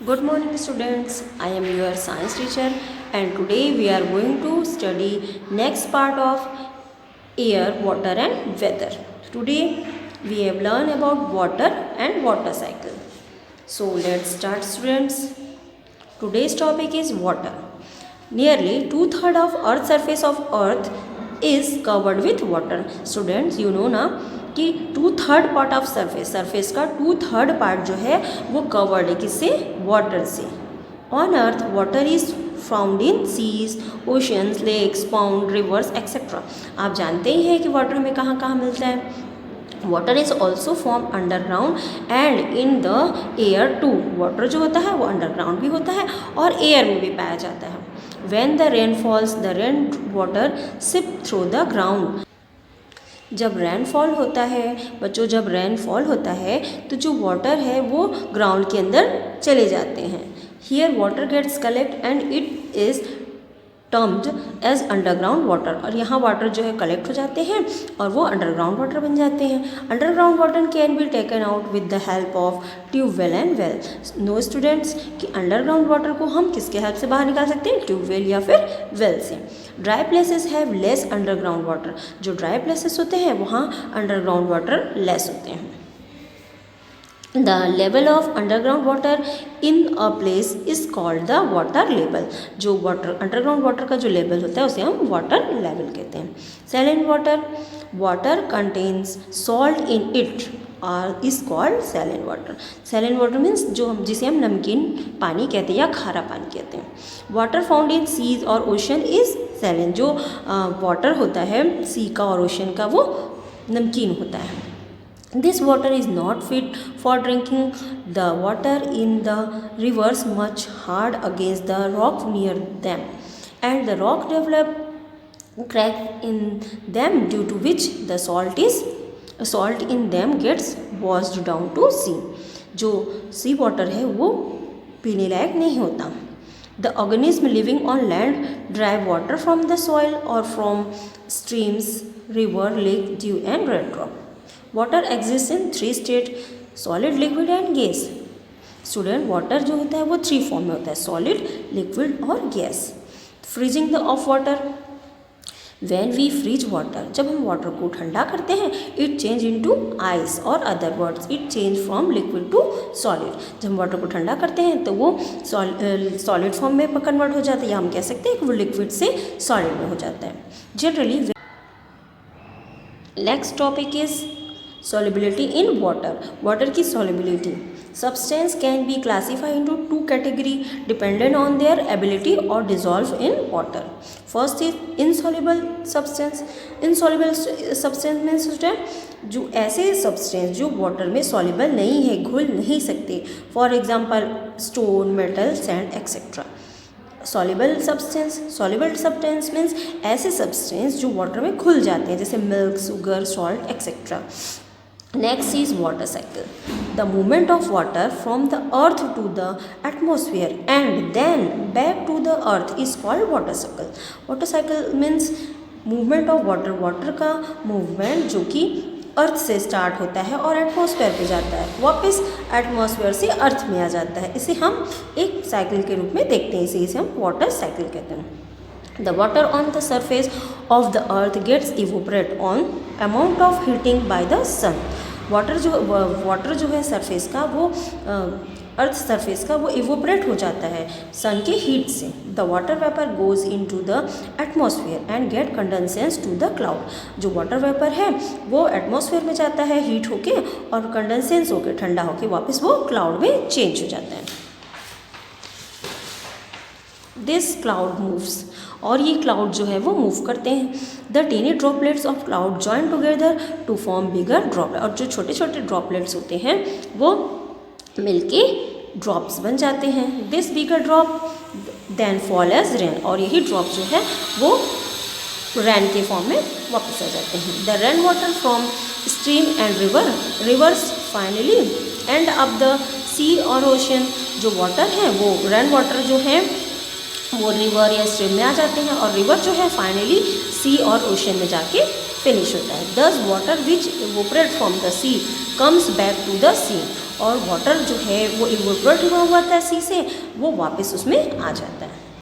Good morning students, I am your science teacher and today we are going to study next part of air, water and weather. Today we have learned about water and water cycle. So let's start students. Today's topic is water. Nearly 2/3 of Earth's surface of Earth is covered with water. Students, you know ना कि 2/3 part of surface का 2/3 part जो है वो covered है किससे? Water से. On earth water is found in seas, oceans, lakes, ponds, rivers etcetera. आप जानते ही हैं कि वाटर हमें कहाँ कहाँ मिलता है. Water is also form underground and in the air too. Water जो होता है वो अंडरग्राउंड भी होता है और एयर में भी पाया जाता है. When the rain falls, the rain water sip through the ground. जब रेनफॉल होता है बच्चों, जब रेनफॉल होता है तो जो वाटर है वो ग्राउंड के अंदर चले जाते हैं. Here water gets collect and it is termed as underground water. और यहाँ वाटर जो है कलेक्ट हो जाते हैं और वो अंडरग्राउंड वाटर बन जाते हैं. Underground water can be taken out with the help of tubewell and well. No students कि अंडरग्राउंड वाटर को हम किसके हेल्प से बाहर निकाल सकते हैं? ट्यूबवेल या फिर वेल से. Dry places have less underground water. जो ड्राई प्लेसेस होते हैं वहाँ अंडरग्राउंड वाटर लेस होते हैं. The level of underground water in a place is called the water level. जो वाटर अंडरग्राउंड वाटर का जो लेवल होता है उसे हम वाटर लेवल कहते हैं. Saline water, water contains salt in it is called saline water. Saline water means जो हम जिसे हम नमकीन पानी कहते हैं या खारा पानी कहते हैं. Water found in seas और ocean is saline. जो वाटर होता है सी का और ओशन का वो नमकीन होता है. This water is not fit for drinking. The water in the rivers much hard against the rock near them, and the rock develop crack in them due to which the salt in them gets washed down to sea. जो सी water है वो पीने लायक नहीं होता. The organism living on land derive water from the soil or from streams, river, lake, dew and raindrop. Water exist in 3 state: solid, liquid and gas. Student water जो होता है वो 3 फॉर्म में होता है: सॉलिड, लिक्विड और gas. Freezing the of water. When we freeze water, जब हम वाटर को ठंडा करते हैं, इट चेंज इनटू आइस और other words it change from liquid to solid. जब हम वाटर को ठंडा करते हैं तो वो सॉलिड फॉर्म में कन्वर्ट हो जाता है या हम कह सकते हैं कि वो लिक्विड से सॉलिड में हो जाता है. Generally next topic is solubility in water. Water की solubility. Substance can be classified into 2 categories dependent on their ability or dissolve in water. First is insoluble substance. Insoluble substance means जो ऐसे substance जो water में soluble नहीं है, घुल नहीं सकते. For example, stone, metal, sand, etc. Soluble substance means ऐसे सब्सटेंस जो वाटर में घुल जाते हैं, जैसे milk, sugar, salt etcetera. Next is water cycle. The movement of water from the earth to the atmosphere and then back to the earth is called water cycle. Water cycle means movement of water का movement जो कि अर्थ से start होता है और atmosphere पे जाता है, वापस एटमॉस्फेयर से अर्थ में आ जाता है. इसे हम एक साइकिल के रूप में देखते हैं, इसे हम वाटर साइकिल कहते हैं. The water on the surface of the earth gets evaporate on amount of heating by the sun. Water जो है सरफेस का वो अर्थ सरफेस का वो इवोपरेट हो जाता है सन के हीट से. The water vapour goes into the atmosphere and get condensation to the cloud. जो वाटर वेपर है वो एटमोसफियर में जाता है हीट होके और कंडेंसेंस होके ठंडा होके वापस वो क्लाउड में चेंज हो जाता है. This cloud moves. और ये क्लाउड जो है वो मूव करते हैं. The tiny droplets of cloud join together to form bigger droplet. और जो छोटे छोटे ड्रॉपलेट्स होते हैं वो मिलके ड्रॉप्स बन जाते हैं. This bigger drop then fall as rain. और यही ड्रॉप जो है वो रेन के फॉर्म में वापस आ जाते हैं. The rain water from stream and rivers finally end up the sea or ocean. जो वाटर है वो रेन वाटर जो है वो रिवर या स्ट्रीम में आ जाते हैं और रिवर जो है फाइनली सी और ओशन में जाके फिनिश होता है. This water which evaporate from the sea comes back to the sea. और वाटर जो है वो इवोपोरेट हुआ था सी से, वो वापस उसमें आ जाता है।